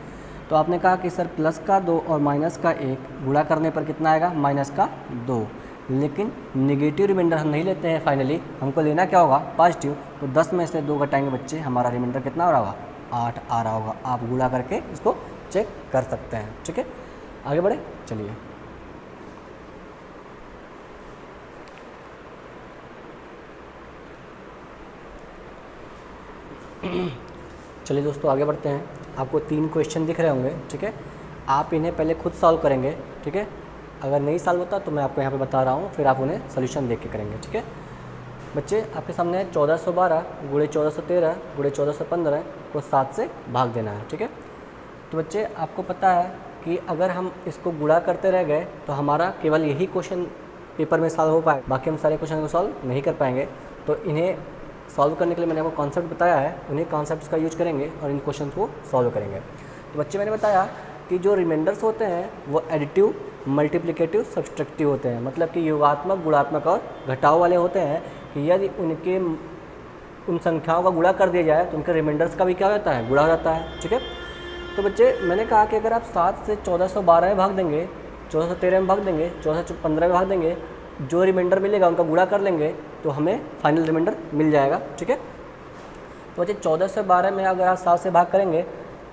तो आपने कहा कि सर +2 और -1 गुणा करने पर कितना आएगा, -2। लेकिन निगेटिव रिमाइंडर हम नहीं लेते हैं, फाइनली हमको लेना क्या होगा, पॉजिटिव। तो 10 में से 2 घटाएंगे बच्चे, हमारा रिमाइंडर कितना आ रहा होगा, 8 आ रहा होगा। आप गुणा करके इसको चेक कर सकते हैं। ठीक है, आगे बढ़े, चलिए। चलिए दोस्तों आगे बढ़ते हैं। आपको 3 क्वेश्चन दिख रहे होंगे। ठीक है, आप इन्हें पहले खुद सॉल्व करेंगे। ठीक है, अगर नहीं सॉल्व होता तो मैं आपको यहाँ पे बता रहा हूँ, फिर आप उन्हें सोल्यूशन देख के करेंगे। ठीक है, बच्चे आपके सामने 1412 गुणे 1413 गुणे 1415 को 7 से भाग देना है। ठीक है, तो बच्चे आपको पता है कि अगर हम इसको गुणा करते रह गए तो हमारा केवल यही क्वेश्चन पेपर में सॉल्व हो पाए, बाकी हम सारे क्वेश्चन को सॉल्व नहीं कर पाएंगे। तो इन्हें सॉल्व करने के लिए मैंने आपको कॉन्सेप्ट बताया है, उन्हीं कॉन्सेप्ट्स का यूज करेंगे और इन क्वेश्चन को सॉल्व करेंगे। तो बच्चे मैंने बताया कि जो रिमाइंडर्स होते हैं वो एडिटिव, मल्टीप्लिकेटिव, सब्सट्रैक्टिव होते हैं, मतलब कि योगात्मक, गुणात्मक और घटाव वाले होते हैं। कि यदि उन संख्याओं का गुणा कर दिया जाए तो उनके रिमाइंडर्स का भी क्या हो जाता है, गुणा हो जाता है। ठीक है, तो बच्चे मैंने कहा कि अगर आप 7 से 1412 में भाग देंगे, 1413 में भाग देंगे, 1415 में भाग देंगे, जो रिमाइंडर मिलेगा उनका गुणा कर लेंगे तो हमें फाइनल रिमाइंडर मिल जाएगा। ठीक है, तो बच्चे 1412 में अगर आप 7 से भाग करेंगे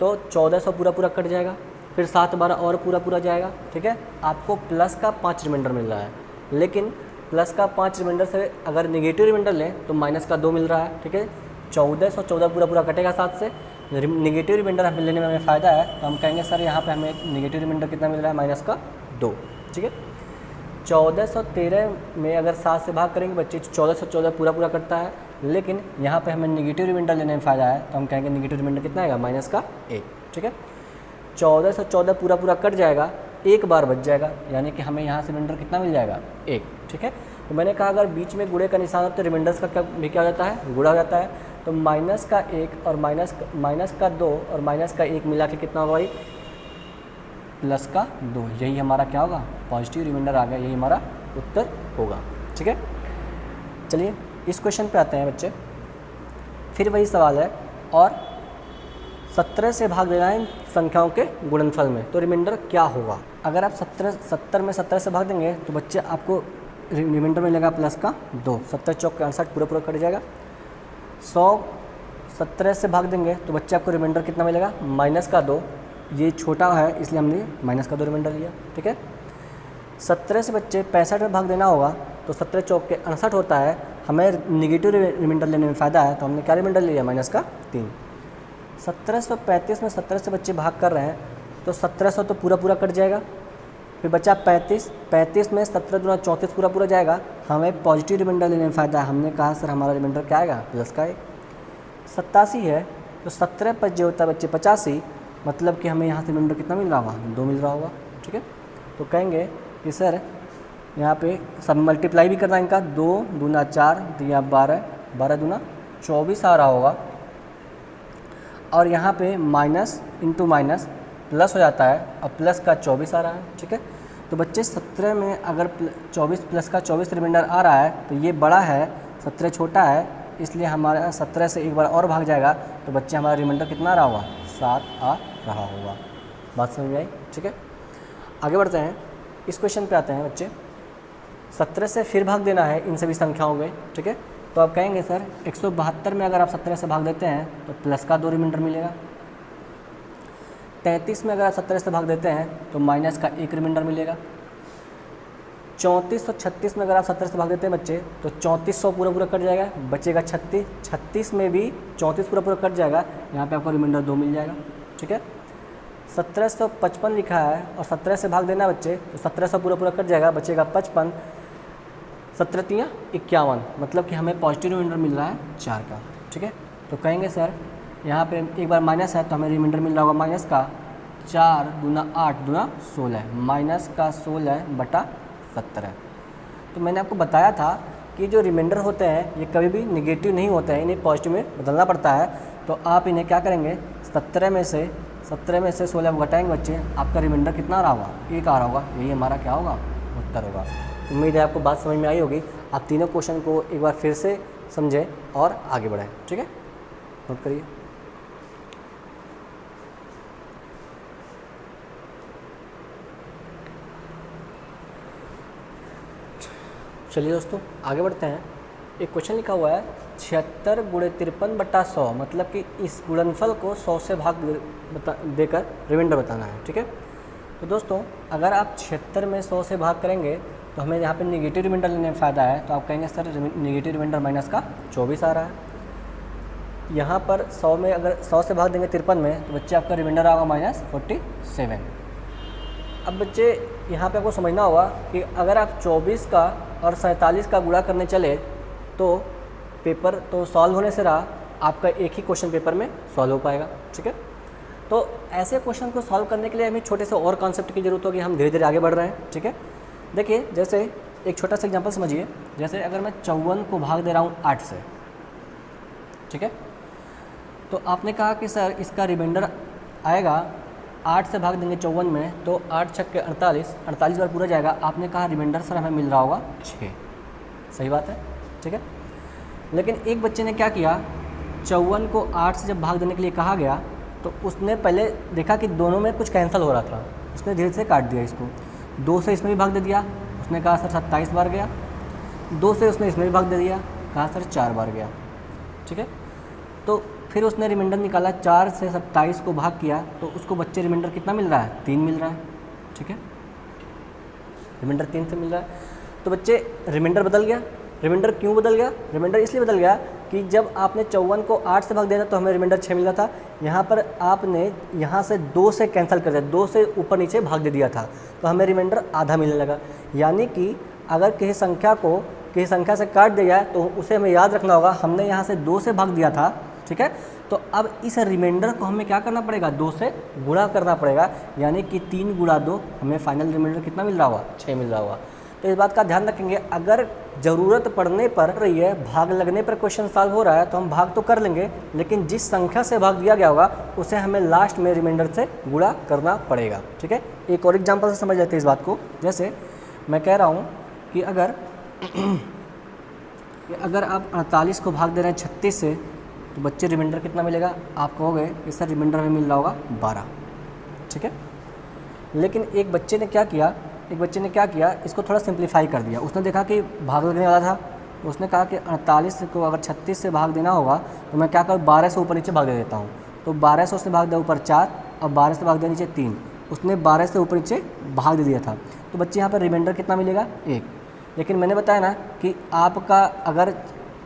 तो 1400 पूरा कट जाएगा, फिर 7 12 और पूरा जाएगा। ठीक है, आपको प्लस का 5 रिमाइंडर मिल रहा है, लेकिन प्लस का 5 रिमाइंडर से अगर निगेटिव रिमाइंडर लें तो -2 मिल रहा है। ठीक है, 1414 पूरा कटेगा 7 से। निगेटिव रिमाइंडर हमें लेने में हमें फ़ायदा है, तो हम कहेंगे सर यहाँ पे हमें निगेटिव रिमाइंडर कितना मिल रहा है, -2। ठीक है, 1413 में अगर 7 से भाग करेंगे बच्चे 1414 पूरा कटता है, लेकिन यहाँ पे हमें निगेटिव रिमाइंडर लेने में फ़ायदा है, तो हम कहेंगे निगेटिव रिमाइंडर कितना आएगा, -1। ठीक है, 1414 पूरा कट जाएगा, एक बार बच जाएगा, यानी कि हमें यहाँ से रिमाइंडर कितना मिल जाएगा, 1। ठीक है, तो मैंने कहा अगर बीच में गुणे का निशान हो तो रिमाइंडर्स का क्या भी क्या हो जाता है, गुणा हो जाता है। तो -1 और -2 और -1 मिला के कितना होगा भाई, +2। यही हमारा क्या होगा, पॉजिटिव रिमाइंडर आ गया, यही हमारा उत्तर होगा। ठीक है, चलिए इस क्वेश्चन पे आते हैं बच्चे। फिर वही सवाल है और 17 से भाग देना है संख्याओं के गुणनफल में, तो रिमाइंडर क्या होगा। अगर आप 70 में 17 से भाग देंगे तो बच्चे आपको रिमाइंडर मिलेगा +2। 70 चौक के 68 पूरा कट जाएगा। 100 17 से भाग देंगे तो बच्चे आपको रिमाइंडर कितना मिलेगा, -2। ये छोटा है इसलिए हमने -2 रिमाइंडर लिया। ठीक है, 17 से बच्चे 65 में भाग देना होगा तो 17 चौक के 68 होता है, हमें निगेटिव रिमाइंडर लेने में फ़ायदा है, तो हमने क्या रिमाइंडर लिया, माइनस का 3। 1735 में 17 से बच्चे भाग कर रहे हैं, तो 1700 तो पूरा पूरा कट जाएगा, फिर बचा 35, 35 में 17 दूना 34 पूरा पूरा जाएगा। हमें पॉजिटिव रिमाइंडर लेने में फ़ायदा है, हमने कहा सर हमारा रिमाइंडर क्या आएगा, प्लस का 1। 87 है, तो 17 पर जो होता है बच्चे 85, मतलब कि हमें यहाँ से रिमाइंडर कितना मिल रहा होगा, 2 मिल रहा होगा। ठीक है, तो कहेंगे कि सर यहाँ पे सब मल्टीप्लाई भी करना है इनका, 2 दूना 4 दिया 12, 12 दूना 24 आ रहा होगा, और यहाँ पे माइनस इंटू माइनस प्लस हो जाता है, और प्लस का 24 आ रहा है। ठीक है, तो बच्चे 17 में अगर 24 प्लस का 24 रिमाइंडर आ रहा है, तो ये बड़ा है, 17 छोटा है, इसलिए हमारा 17 से एक बार और भाग जाएगा, तो बच्चे हमारा रिमाइंडर कितना आ रहा होगा, 7 आ रहा होगा। बात समझ में आई। ठीक है, आगे बढ़ते हैं, इस क्वेश्चन पे आते हैं बच्चे। 17 से फिर भाग देना है इन सभी संख्याओं में। ठीक है, तो आप कहेंगे सर 172 में अगर आप 17 से भाग देते हैं तो प्लस का 2 रिमाइंडर मिलेगा। 33 में अगर आप 17 से भाग देते हैं तो माइनस का 1 रिमाइंडर मिलेगा। 34 और 36 में अगर आप 17 से भाग देते हैं बच्चे, तो 3400 पूरा पूरा कट जाएगा, बचेगा 36। 36 में भी 34 पूरा पूरा कट जाएगा, यहाँ पे आपको रिमाइंडर 2 मिल जाएगा। ठीक है, 1755 लिखा है और 17 से भाग देना बच्चे, तो 1700 पूरा पूरा कट जाएगा, बचेगा 55। 17 तियाँ 51, मतलब कि हमें पॉजिटिव रिमाइंडर मिल रहा है 4 का। ठीक है, तो कहेंगे सर यहाँ पे एक बार माइनस है, तो हमें रिमाइंडर मिल रहा होगा माइनस का 4 दूना 8 दूना 16, माइनस का 16 बटा 17। तो मैंने आपको बताया था कि जो रिमाइंडर होते हैं ये कभी भी निगेटिव नहीं होते हैं, इन्हें पॉजिटिव में बदलना पड़ता है। तो आप इन्हें क्या करेंगे, 17 में से 16 को घटाएंगे बच्चे, आपका रिमाइंडर कितना आ रहा होगा, 1 आ रहा होगा, यही हमारा क्या होगा, उत्तर होगा। उम्मीद है आपको बात समझ में आई होगी। आप तीनों क्वेश्चन को एक बार फिर से समझें और आगे बढ़ाएं। ठीक है, नोट करिए। चलिए दोस्तों आगे बढ़ते हैं। एक क्वेश्चन लिखा हुआ है 76 गुणे 53 बटा 100, मतलब कि इस गुणनफल को 100 से भाग देकर रिमाइंडर बताना है। ठीक है, तो दोस्तों अगर आप 76 में 100 से भाग करेंगे तो हमें यहाँ पे निगेटिव रिमाइंडर लेने में फ़ायदा है, तो आप कहेंगे सर निगेटिव रिमाइंडर माइनस का 24 आ रहा है। यहाँ पर 100 में अगर 100 से भाग देंगे 53 में, तो बच्चे आपका रिमाइंडर आएगा माइनस 47। अब बच्चे यहाँ पे आपको समझना होगा कि अगर आप 24 का और 47 का गुणा करने चले तो पेपर तो सॉल्व होने से रहा, आपका एक ही क्वेश्चन पेपर में सॉल्व हो पाएगा। ठीक है, तो ऐसे क्वेश्चन को सॉल्व करने के लिए हमें छोटे से और कॉन्सेप्ट की ज़रूरत होगी, हम धीरे धीरे आगे बढ़ रहे हैं। ठीक है, देखिए जैसे एक छोटा सा एग्जांपल समझिए, जैसे अगर मैं 54 को भाग दे रहा हूँ 8 से। ठीक है, तो आपने कहा कि सर इसका रिमाइंडर आएगा, 8 से भाग देंगे 54 में, तो 8 छक्के 48, 48 बार पूरा जाएगा। आपने कहा रिमाइंडर सर हमें मिल रहा होगा 6। सही बात है। ठीक है, लेकिन एक बच्चे ने क्या किया, 54 को 8 से जब भाग देने के लिए कहा गया तो उसने पहले देखा कि दोनों में कुछ कैंसिल हो रहा था, उसने धीरे से काट दिया इसको। 2 से इसमें भी भाग दे दिया, उसने कहा सर 27 बार गया। 2 से उसने इसमें भी भाग दे दिया, कहा सर 4 बार गया। ठीक है, तो फिर उसने रिमाइंडर निकाला, 4 से 27 को भाग किया, तो उसको बच्चे रिमाइंडर कितना मिल रहा है, 3 मिल रहा है। ठीक है, रिमाइंडर 3 से मिल रहा है। तो बच्चे रिमाइंडर बदल गया। रिमाइंडर क्यों बदल गया, रिमाइंडर इसलिए बदल गया कि जब आपने 54 को 8 से भाग दिया था तो हमें रिमाइंडर 6 मिला था, यहाँ पर आपने यहाँ से 2 से कैंसिल कर दिया, 2 से ऊपर नीचे भाग दे दिया था, तो हमें रिमाइंडर आधा मिलने लगा। यानी कि अगर किसी संख्या से काट दिया जाए तो उसे हमें याद रखना होगा, हमने यहाँ से 2 से भाग दिया था। ठीक है, तो अब इस रिमाइंडर को हमें क्या करना पड़ेगा, 2 से गुणा करना पड़ेगा, यानी कि 3 गुणा 2, हमें फाइनल रिमाइंडर कितना मिल रहा होगा, 6 मिल रहा होगा। तो इस बात का ध्यान रखेंगे, अगर ज़रूरत पड़ने पर रही है, भाग लगने पर क्वेश्चन सॉल्व हो रहा है, तो हम भाग तो कर लेंगे, लेकिन जिस संख्या से भाग दिया गया होगा उसे हमें लास्ट में रिमाइंडर से गुणा करना पड़ेगा। ठीक है, एक और एग्जांपल से समझ लेते हैं इस बात को। जैसे मैं कह रहा हूँ कि अगर आप 48 को भाग दे रहे हैं 36 से, तो बच्चे रिमाइंडर कितना मिलेगा, आप कहोगे कि सर रिमाइंडर हमें मिल रहा होगा 12। ठीक है, लेकिन एक बच्चे ने क्या किया, इसको थोड़ा सिंप्लीफाई कर दिया। उसने देखा कि भाग लगने वाला था, तो उसने कहा कि 48 को अगर 36 से भाग देना होगा तो मैं क्या करूँ, 12 से ऊपर नीचे भाग दे देता हूँ। तो 12 से उसने भाग दिया ऊपर 4 और 12 से भाग दिया नीचे 3, उसने 12 से ऊपर नीचे भाग दे दिया था। तो बच्चे यहाँ पर रिमाइंडर कितना मिलेगा, 1। लेकिन मैंने बताया ना कि आपका अगर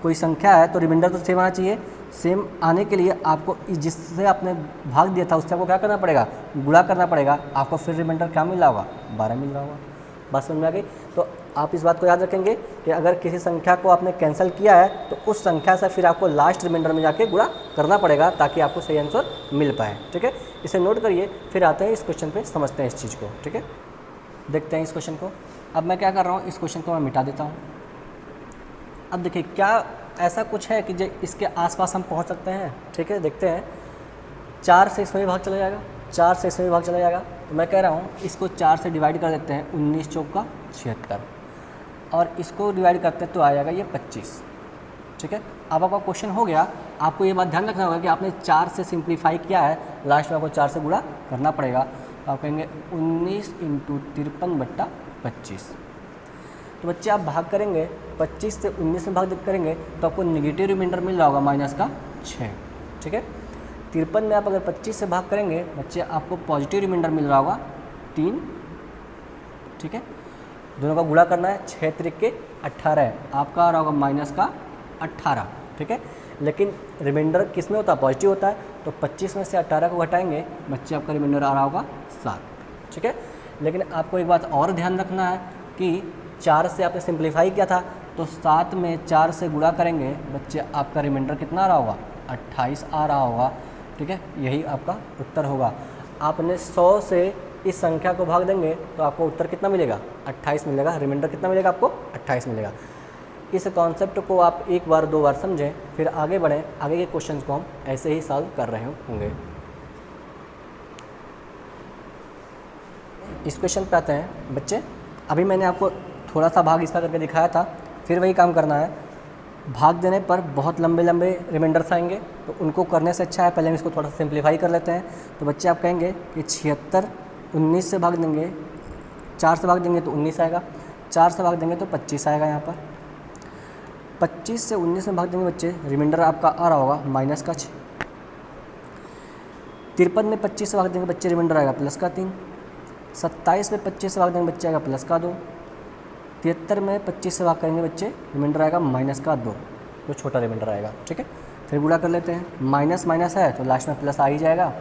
कोई संख्या है तो रिमाइंडर तो सेम आना चाहिए। सेम आने के लिए आपको जिससे आपने भाग दिया था उससे आपको क्या करना पड़ेगा, गुणा करना पड़ेगा। आपको फिर रिमाइंडर क्या मिल रहा होगा, 12 मिल रहा होगा। बात समझ में आ गई। तो आप इस बात को याद रखेंगे कि अगर किसी संख्या को आपने कैंसिल किया है तो उस संख्या से फिर आपको लास्ट रिमाइंडर में जाके गुणा करना पड़ेगा ताकि आपको सही आंसर मिल पाए। ठीक है, इसे नोट करिए, फिर आते हैं इस क्वेश्चन पे, समझते हैं इस चीज़ को। ठीक है, देखते हैं इस क्वेश्चन को। अब मैं क्या कर रहा हूँ, इस क्वेश्चन को मैं मिटा देता हूँ। अब देखिए क्या ऐसा कुछ है कि जो इसके आसपास हम पहुँच सकते हैं। ठीक है, देखते हैं। 4 से इसमें भी भाग चला जाएगा, 4 से इसमें भी भाग चला जाएगा। तो मैं कह रहा हूँ इसको 4 से डिवाइड कर देते हैं, 19 चौका 76, और इसको डिवाइड करते हैं तो आ जाएगा ये 25। ठीक है, अब आपका क्वेश्चन हो गया। आपको ये बात ध्यान रखना होगा कि आपने 4 से सिंप्लीफाई किया है, लास्ट में आपको 4 से गुणा करना पड़ेगा। तो आप कहेंगे 19 × 53/25। तो बच्चे आप भाग करेंगे, 25 से 19 में भाग करेंगे तो आपको निगेटिव रिमाइंडर मिल रहा होगा -6। ठीक है, 53 में आप अगर 25 से भाग करेंगे बच्चे आपको पॉजिटिव रिमाइंडर मिल रहा होगा 3। ठीक है, दोनों का गुणा करना है, 6 त्रिक 18, आपका आ रहा होगा -18। ठीक है, लेकिन रिमाइंडर किस में होता है, पॉजिटिव होता है। तो 25 में से 18 को घटाएंगे बच्चे आपका रिमाइंडर आ रहा होगा 7। ठीक है, लेकिन आपको एक बात और ध्यान रखना है कि 4 से आपने सिंप्लीफाई किया था तो 7 में 4 से गुणा करेंगे बच्चे आपका रिमाइंडर कितना आ रहा होगा, 28 आ रहा होगा। ठीक है, यही आपका उत्तर होगा। आपने 100 से इस संख्या को भाग देंगे तो आपको उत्तर कितना मिलेगा, 28 मिलेगा। रिमाइंडर कितना मिलेगा आपको, 28 मिलेगा। इस कॉन्सेप्ट को आप एक बार 2 बार समझें, फिर आगे बढ़ें। आगे के क्वेश्चंस को हम ऐसे ही सॉल्व कर रहे होंगे। इस क्वेश्चन पे आते हैं बच्चे। अभी मैंने आपको थोड़ा सा भाग इसका करके दिखाया था, फिर वही काम करना है। भाग देने पर बहुत लंबे लंबे रिमाइंडर्स आएंगे, तो उनको करने से अच्छा है पहले हम इसको थोड़ा सा सिंप्लीफाई कर लेते हैं। तो बच्चे आप कहेंगे कि 76 19 से भाग देंगे, 4 से भाग देंगे तो 19 आएगा, 4 से भाग देंगे तो 25 आएगा। यहाँ पर 25 से 19 में भाग देंगे बच्चे, रिमाइंडर आपका आ रहा होगा -6। 53 में 25 से भाग देंगे बच्चे, रिमाइंडर आएगा +3। 27 में 25 से भाग देंगे बच्चे, आएगा +2। 73 में 25 से भाग करेंगे बच्चे, रिमाइंडर आएगा -2, तो छोटा रिमाइंडर आएगा। ठीक है, फिर गुणा कर लेते हैं। माइनस माइनस है तो लास्ट में प्लस आ ही जाएगा।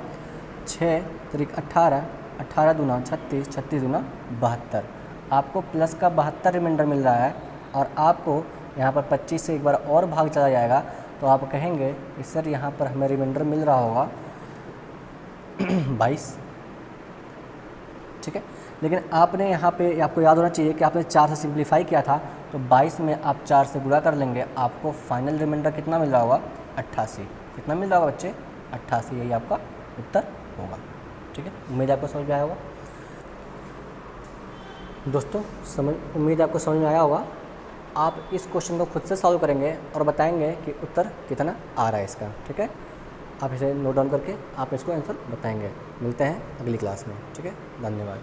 6 त्रिक 18, 18 दूना 36, 36 दूना 72। आपको प्लस का 72 रिमाइंडर मिल रहा है, और आपको यहाँ पर 25 से एक बार और भाग चला जाएगा तो आप कहेंगे कि सर यहाँ पर हमें रिमाइंडर मिल रहा होगा 22। ठीक है, लेकिन आपने यहाँ पे आपको याद होना चाहिए कि आपने 4 से सिंप्लीफाई किया था, तो 22 में आप 4 से गुणा कर लेंगे, आपको फाइनल रिमाइंडर कितना मिल रहा होगा, 88। कितना मिल रहा होगा बच्चे, 88। यही आपका उत्तर होगा। ठीक है, उम्मीद आपको समझ में आया होगा दोस्तों। उम्मीद आपको समझ में आया होगा। आप इस क्वेश्चन को खुद से सॉल्व करेंगे और बताएंगे कि उत्तर कितना आ रहा है इसका। ठीक है, आप इसे नोट डाउन करके आप इसको आंसर बताएंगे। मिलते हैं अगली क्लास में। ठीक है, धन्यवाद।